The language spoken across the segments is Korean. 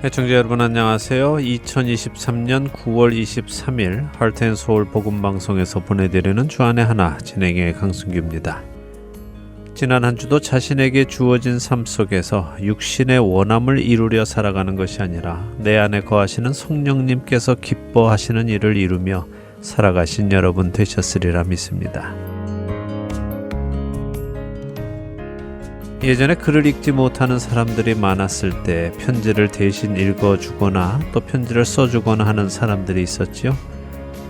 애청자 여러분 안녕하세요. 2023년 9월 23일 하트앤소울 복음방송에서 보내드리는 주안의 하나 진행의 강승규입니다. 지난 한 주도 자신에게 주어진 삶 속에서 육신의 원함을 이루려 살아가는 것이 아니라 내 안에 거하시는 성령님께서 기뻐하시는 일을 이루며 살아가신 여러분 되셨으리라 믿습니다. 예전에 글을 읽지 못하는 사람들이 많았을 때 편지를 대신 읽어주거나 또 편지를 써주거나 하는 사람들이 있었죠.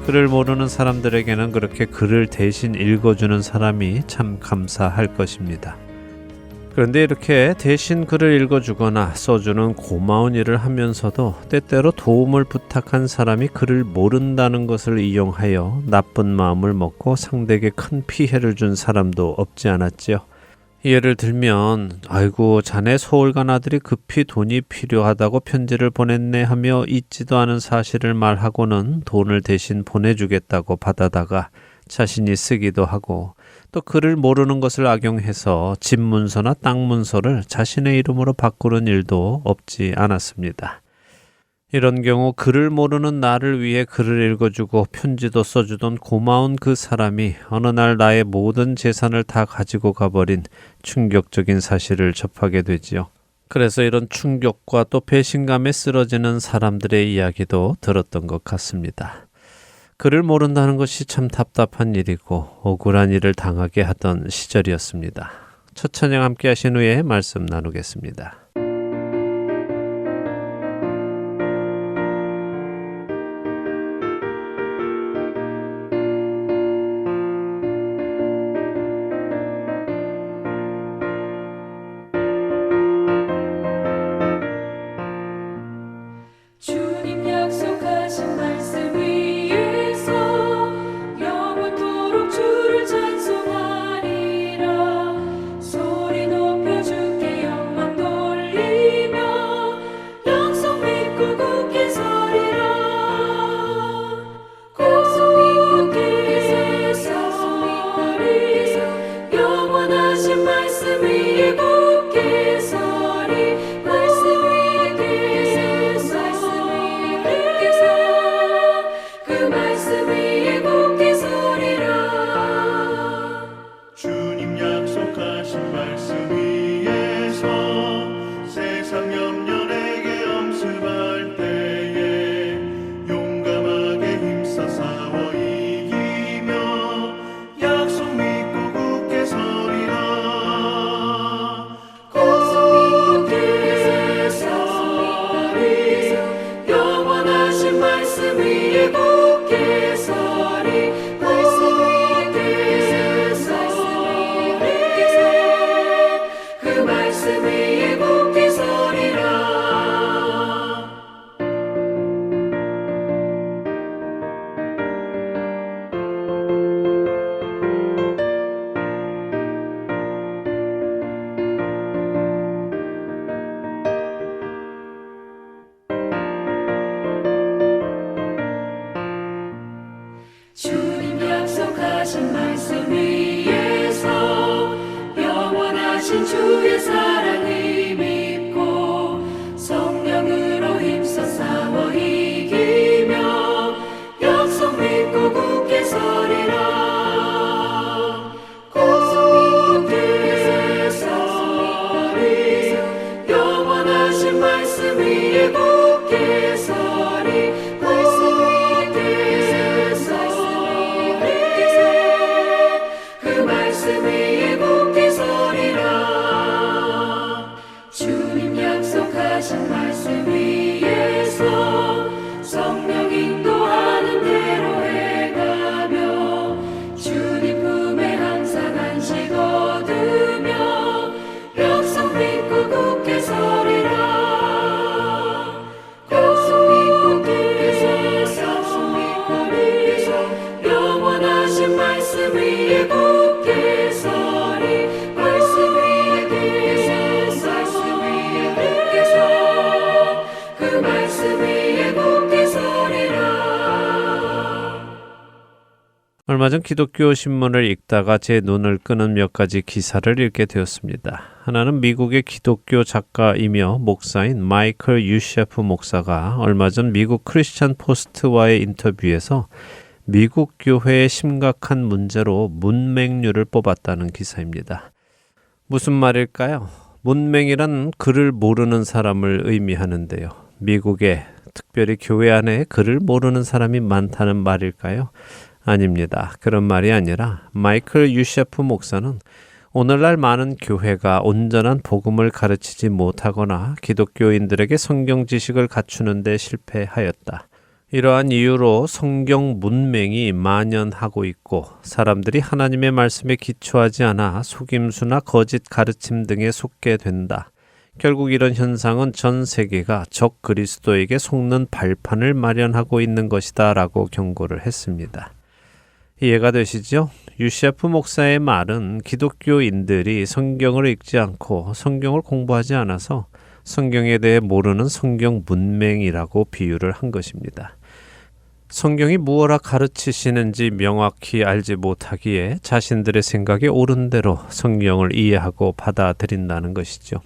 글을 모르는 사람들에게는 그렇게 글을 대신 읽어주는 사람이 참 감사할 것입니다. 그런데 이렇게 대신 글을 읽어주거나 써주는 고마운 일을 하면서도 때때로 도움을 부탁한 사람이 글을 모른다는 것을 이용하여 나쁜 마음을 먹고 상대에게 큰 피해를 준 사람도 없지 않았지요. 예를 들면 아이고 자네 서울간 아들이 급히 돈이 필요하다고 편지를 보냈네 하며 잊지도 않은 사실을 말하고는 돈을 대신 보내주겠다고 받아다가 자신이 쓰기도 하고 또 글을 모르는 것을 악용해서 집 문서나 땅 문서를 자신의 이름으로 바꾸는 일도 없지 않았습니다. 이런 경우 글을 모르는 나를 위해 글을 읽어주고 편지도 써주던 고마운 그 사람이 어느 날 나의 모든 재산을 다 가지고 가버린 충격적인 사실을 접하게 되지요. 그래서 이런 충격과 또 배신감에 쓰러지는 사람들의 이야기도 들었던 것 같습니다. 글을 모른다는 것이 참 답답한 일이고 억울한 일을 당하게 하던 시절이었습니다. 첫 찬양 함께 하신 후에 말씀 나누겠습니다. 소리 높여 주께 영광 돌려 얼마 전 기독교 신문을 읽다가 제 눈을 끄는 몇 가지 기사를 읽게 되었습니다. 하나는 미국의 기독교 작가이며 목사인 마이클 유셰프 목사가 얼마 전 미국 크리스찬 포스트와의 인터뷰에서 미국 교회의 심각한 문제로 문맹률을 뽑았다는 기사입니다. 무슨 말일까요? 문맹이란 글을 모르는 사람을 의미하는데요. 미국에 특별히 교회 안에 글을 모르는 사람이 많다는 말일까요? 아닙니다. 그런 말이 아니라 마이클 유셰프 목사는 오늘날 많은 교회가 온전한 복음을 가르치지 못하거나 기독교인들에게 성경 지식을 갖추는 데 실패하였다. 이러한 이유로 성경 문맹이 만연하고 있고 사람들이 하나님의 말씀에 기초하지 않아 속임수나 거짓 가르침 등에 속게 된다. 결국 이런 현상은 전 세계가 적 그리스도에게 속는 발판을 마련하고 있는 것이다 라고 경고를 했습니다. 이해가 되시죠? 유셰프 목사의 말은 기독교인들이 성경을 읽지 않고 성경을 공부하지 않아서 성경에 대해 모르는 성경 문맹이라고 비유를 한 것입니다. 성경이 무엇라 가르치시는지 명확히 알지 못하기에 자신들의 생각에 옳은 대로 성경을 이해하고 받아들인다는 것이죠.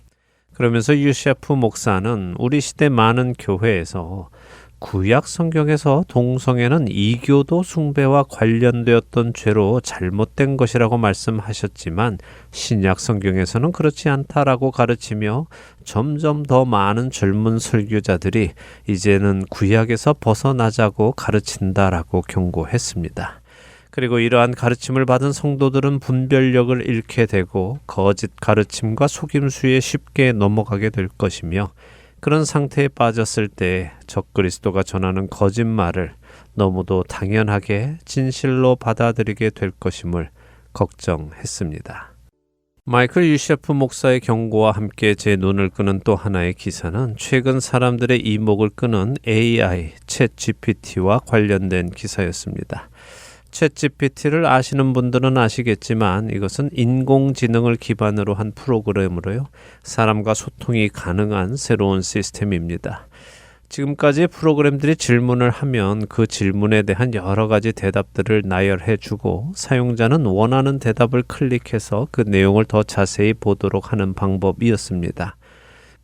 그러면서 유셰프 목사는 우리 시대 많은 교회에서 구약 성경에서 동성애는 이교도 숭배와 관련되었던 죄로 잘못된 것이라고 말씀하셨지만 신약 성경에서는 그렇지 않다라고 가르치며 점점 더 많은 젊은 설교자들이 이제는 구약에서 벗어나자고 가르친다라고 경고했습니다. 그리고 이러한 가르침을 받은 성도들은 분별력을 잃게 되고 거짓 가르침과 속임수에 쉽게 넘어가게 될 것이며 그런 상태에 빠졌을 때 적그리스도가 전하는 거짓말을 너무도 당연하게 진실로 받아들이게 될 것임을 걱정했습니다. 마이클 유셰프 목사의 경고와 함께 제 눈을 끄는 또 하나의 기사는 최근 사람들의 이목을 끄는 AI, 챗 GPT와 관련된 기사였습니다. 챗 GPT를 아시는 분들은 아시겠지만 이것은 인공지능을 기반으로 한 프로그램으로요. 사람과 소통이 가능한 새로운 시스템입니다. 지금까지의 프로그램들이 질문을 하면 그 질문에 대한 여러 가지 대답들을 나열해주고 사용자는 원하는 대답을 클릭해서 그 내용을 더 자세히 보도록 하는 방법이었습니다.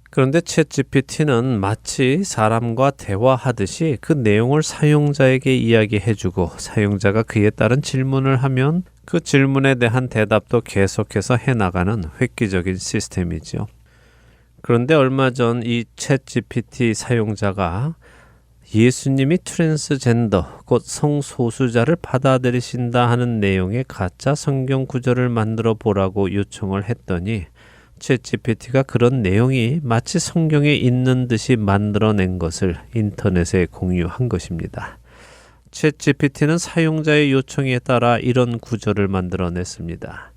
그런데 챗 GPT는 마치 사람과 대화하듯이 그 내용을 사용자에게 이야기해주고 사용자가 그에 따른 질문을 하면 그 질문에 대한 대답도 계속해서 해나가는 획기적인 시스템이죠. 그런데 얼마 전 이 챗 GPT 사용자가 예수님이 트랜스젠더, 곧 성소수자를 받아들이신다 하는 내용의 가짜 성경 구절을 만들어 보라고 요청을 했더니 챗 GPT가 그런 내용이 마치 성경에 있는 듯이 만들어낸 것을 인터넷에 공유한 것입니다. 챗 GPT는 사용자의 요청에 따라 이런 구절을 만들어냈습니다.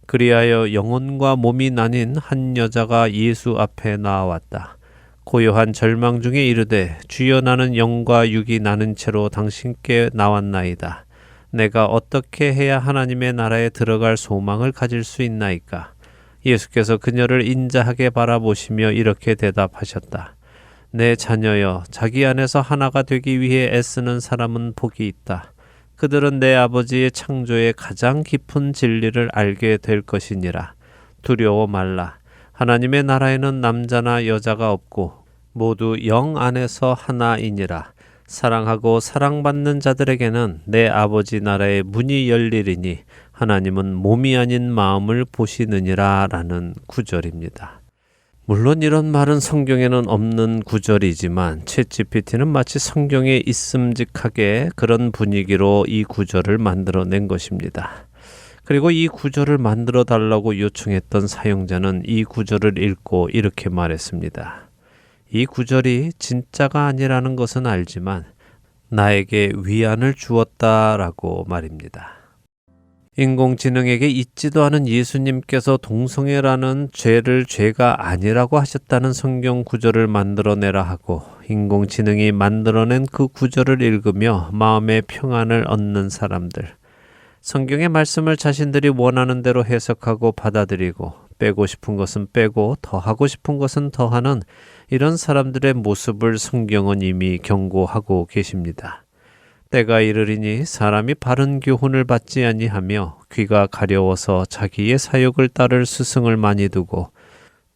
그리하여 영혼과 몸이 나뉜 한 여자가 예수 앞에 나아왔다. 고요한 절망 중에 이르되 주여 나는 영과 육이 나는 채로 당신께 나왔나이다. 내가 어떻게 해야 하나님의 나라에 들어갈 소망을 가질 수 있나이까? 예수께서 그녀를 인자하게 바라보시며 이렇게 대답하셨다. 내 자녀여, 자기 안에서 하나가 되기 위해 애쓰는 사람은 복이 있다. 그들은 내 아버지의 창조의 가장 깊은 진리를 알게 될 것이니라. 두려워 말라. 하나님의 나라에는 남자나 여자가 없고 모두 영 안에서 하나이니라. 사랑하고 사랑받는 자들에게는 내 아버지 나라의 문이 열리리니 하나님은 몸이 아닌 마음을 보시느니라 라는 구절입니다. 물론 이런 말은 성경에는 없는 구절이지만 챗 GPT는 마치 성경에 있음직하게 그런 분위기로 이 구절을 만들어낸 것입니다. 그리고 이 구절을 만들어 달라고 요청했던 사용자는 이 구절을 읽고 이렇게 말했습니다. 이 구절이 진짜가 아니라는 것은 알지만 나에게 위안을 주었다라고 말입니다. 인공지능에게 있지도 않은 예수님께서 동성애라는 죄를 죄가 아니라고 하셨다는 성경 구절을 만들어내라 하고 인공지능이 만들어낸 그 구절을 읽으며 마음의 평안을 얻는 사람들. 성경의 말씀을 자신들이 원하는 대로 해석하고 받아들이고 빼고 싶은 것은 빼고 더하고 싶은 것은 더하는 이런 사람들의 모습을 성경은 이미 경고하고 계십니다. 때가 이르리니 사람이 바른 교훈을 받지 아니하며 귀가 가려워서 자기의 사욕을 따를 스승을 많이 두고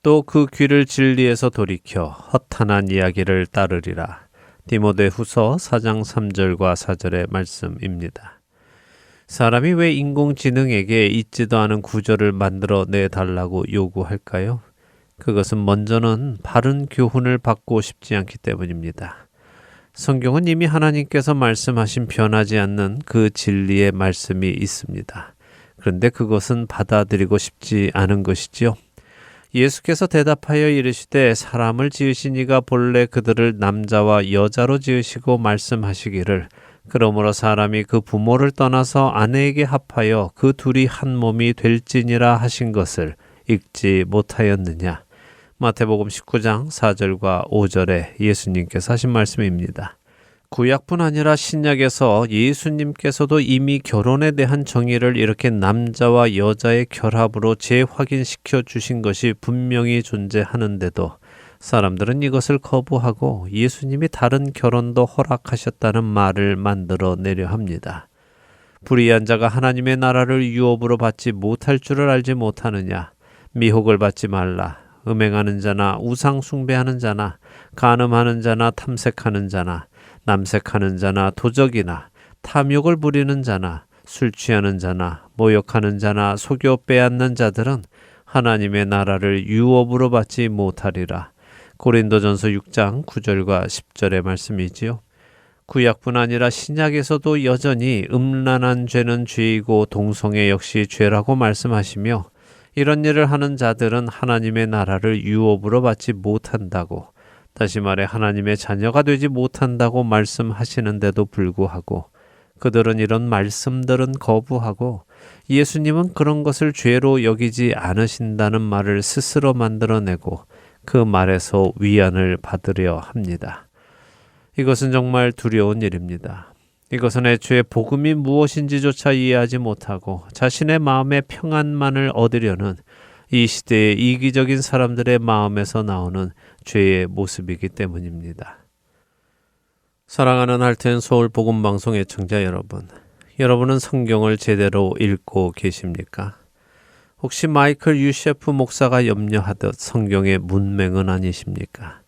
또 그 귀를 진리에서 돌이켜 허탄한 이야기를 따르리라. 디모데후서 4장 3절과 4절의 말씀입니다. 사람이 왜 인공지능에게 있지도 않은 구절을 만들어 내달라고 요구할까요? 그것은 먼저는 바른 교훈을 받고 싶지 않기 때문입니다. 성경은 이미 하나님께서 말씀하신 변하지 않는 그 진리의 말씀이 있습니다. 그런데 그것은 받아들이고 싶지 않은 것이지요. 예수께서 대답하여 이르시되 사람을 지으신 이가 본래 그들을 남자와 여자로 지으시고 말씀하시기를 그러므로 사람이 그 부모를 떠나서 아내에게 합하여 그 둘이 한 몸이 될지니라 하신 것을 읽지 못하였느냐. 마태복음 19장 4절과 5절에 예수님께서 하신 말씀입니다. 구약뿐 아니라 신약에서 예수님께서도 이미 결혼에 대한 정의를 이렇게 남자와 여자의 결합으로 재확인시켜 주신 것이 분명히 존재하는데도 사람들은 이것을 거부하고 예수님이 다른 결혼도 허락하셨다는 말을 만들어내려 합니다. 불의한 자가 하나님의 나라를 유업으로 받지 못할 줄을 알지 못하느냐. 미혹을 받지 말라. 음행하는 자나 우상 숭배하는 자나 간음하는 자나 탐색하는 자나 남색하는 자나 도적이나 탐욕을 부리는 자나 술 취하는 자나 모욕하는 자나 속여 빼앗는 자들은 하나님의 나라를 유업으로 받지 못하리라. 고린도전서 6장 9절과 10절의 말씀이지요. 구약뿐 아니라 신약에서도 여전히 음란한 죄는 죄이고 동성애 역시 죄라고 말씀하시며 이런 일을 하는 자들은 하나님의 나라를 유업으로 받지 못한다고, 다시 말해 하나님의 자녀가 되지 못한다고 말씀하시는데도 불구하고 그들은 이런 말씀들은 거부하고 예수님은 그런 것을 죄로 여기지 않으신다는 말을 스스로 만들어내고 그 말에서 위안을 받으려 합니다. 이것은 정말 두려운 일입니다. 이것은 애초에 복음이 무엇인지조차 이해하지 못하고 자신의 마음의 평안만을 얻으려는 이 시대의 이기적인 사람들의 마음에서 나오는 죄의 모습이기 때문입니다. 사랑하는 할텐 서울 복음방송 애청자 여러분, 여러분은 성경을 제대로 읽고 계십니까? 혹시 마이클 유셰프 목사가 염려하듯 성경의 문맹은 아니십니까?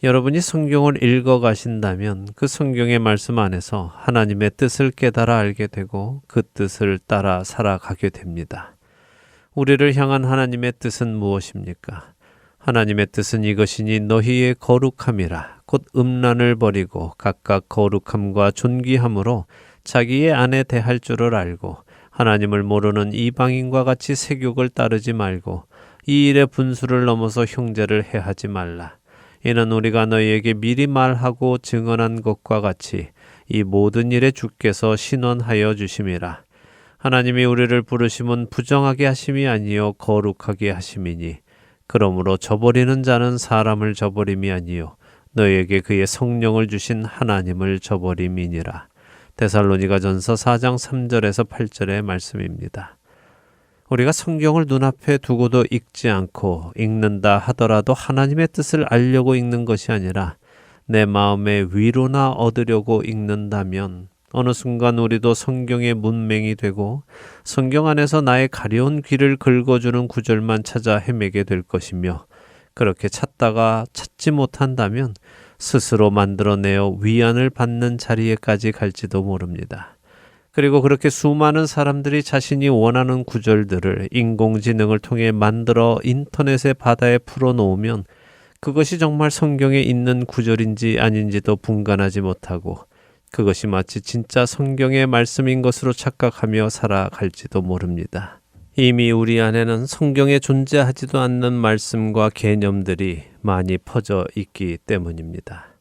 여러분이 성경을 읽어 가신다면 그 성경의 말씀 안에서 하나님의 뜻을 깨달아 알게 되고 그 뜻을 따라 살아가게 됩니다. 우리를 향한 하나님의 뜻은 무엇입니까? 하나님의 뜻은 이것이니 너희의 거룩함이라. 곧 음란을 버리고 각각 거룩함과 존귀함으로 자기의 아내 대할 줄을 알고 하나님을 모르는 이방인과 같이 세욕을 따르지 말고 이 일의 분수를 넘어서 형제를 해하지 말라. 이는 우리가 너희에게 미리 말하고 증언한 것과 같이 이 모든 일에 주께서 신원하여 주심이라. 하나님이 우리를 부르심은 부정하게 하심이 아니요 거룩하게 하심이니 그러므로 저버리는 자는 사람을 저버림이 아니요 너희에게 그의 성령을 주신 하나님을 저버림이니라. 데살로니가전서 4장 3절에서 8절의 말씀입니다. 우리가 성경을 눈앞에 두고도 읽지 않고 읽는다 하더라도 하나님의 뜻을 알려고 읽는 것이 아니라 내 마음의 위로나 얻으려고 읽는다면 어느 순간 우리도 성경의 문맹이 되고 성경 안에서 나의 가려운 귀를 긁어주는 구절만 찾아 헤매게 될 것이며 그렇게 찾다가 찾지 못한다면 스스로 만들어내어 위안을 받는 자리에까지 갈지도 모릅니다. 그리고 그렇게 수많은 사람들이 자신이 원하는 구절들을 인공지능을 통해 만들어 인터넷의 바다에 풀어놓으면 그것이 정말 성경에 있는 구절인지 아닌지도 분간하지 못하고 그것이 마치 진짜 성경의 말씀인 것으로 착각하며 살아갈지도 모릅니다. 이미 우리 안에는 성경에 존재하지도 않는 말씀과 개념들이 많이 퍼져 있기 때문입니다.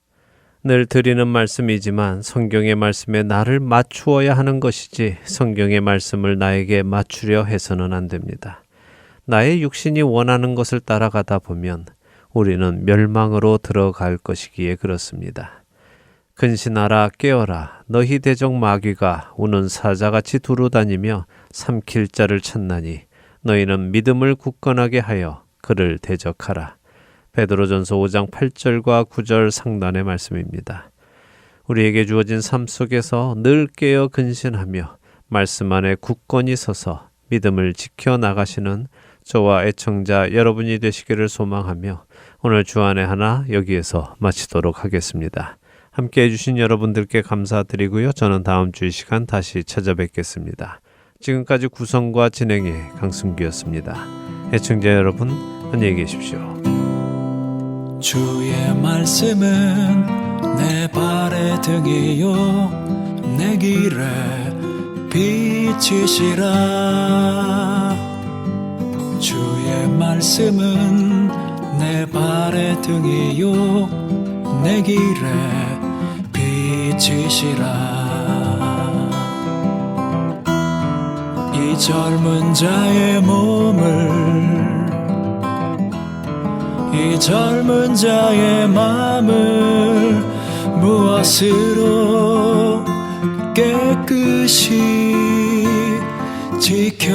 늘 드리는 말씀이지만 성경의 말씀에 나를 맞추어야 하는 것이지 성경의 말씀을 나에게 맞추려 해서는 안 됩니다. 나의 육신이 원하는 것을 따라가다 보면 우리는 멸망으로 들어갈 것이기에 그렇습니다. 근신하라 깨어라 너희 대적 마귀가 우는 사자같이 두루다니며 삼킬 자를 찾나니 너희는 믿음을 굳건하게 하여 그를 대적하라. 베드로전서 5장 8절과 9절 상단의 말씀입니다. 우리에게 주어진 삶 속에서 늘 깨어 근신하며 말씀 안에 굳건히 서서 믿음을 지켜나가시는 저와 애청자 여러분이 되시기를 소망하며 오늘 주안의 하나 여기에서 마치도록 하겠습니다. 함께 해주신 여러분들께 감사드리고요. 저는 다음 주 이 시간 다시 찾아뵙겠습니다. 지금까지 구성과 진행의 강승규였습니다. 애청자 여러분 안녕히 계십시오. 주의 말씀은 내 발의 등이요 내 길에 빛이시라. 주의 말씀은 내 발의 등이요 내 길에 빛이시라. 이 젊은 자의 몸을 이 젊은 자의 마음을 무엇으로 깨끗이 지켜가리요.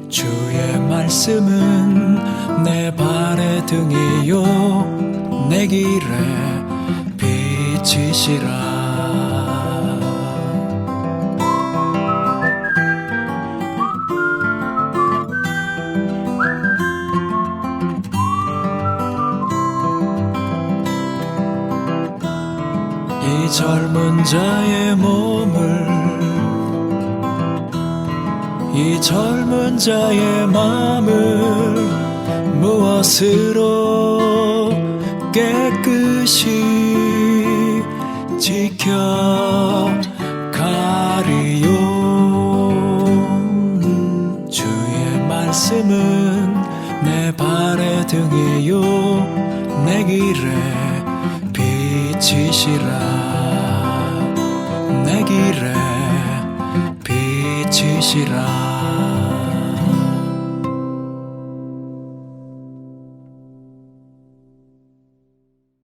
주의 말씀은 내 발의 등이요 내 길에 빛이시라. 이 젊은 자의 몸을 이 젊은 자의 마음을 무엇으로 깨끗이 지켜가리요. 주의 말씀은 내 발의 등이요 내 길에 빛이시라. 내 길에 빛이시라.